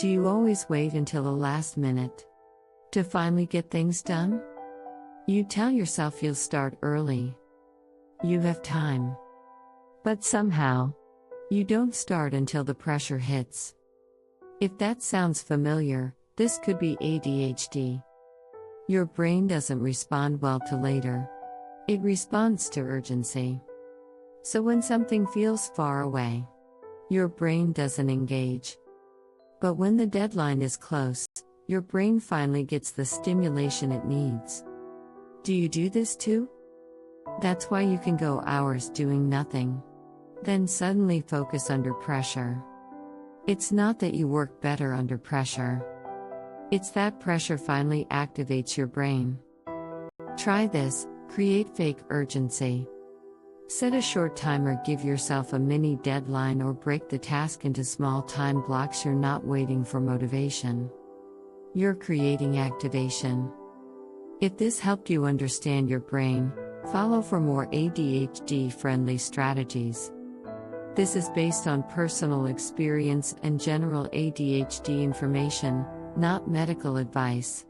Do you always wait until the last minute to finally get things done? You tell yourself you'll start early. You have time. But somehow, you don't start until the pressure hits. If that sounds familiar, this could be ADHD. Your brain doesn't respond well to later. It responds to urgency. So when something feels far away, your brain doesn't engage. But when the deadline is close, your brain finally gets the stimulation it needs. Do you do this too? That's why you can go hours doing nothing, then suddenly focus under pressure. It's not that you work better under pressure. It's that pressure finally activates your brain. Try this, create fake urgency. Set a short timer, give yourself a mini deadline, or break the task into small time blocks. You're not waiting for motivation. You're creating activation. If this helped you understand your brain, follow for more ADHD-friendly strategies. This is based on personal experience and general ADHD information, not medical advice.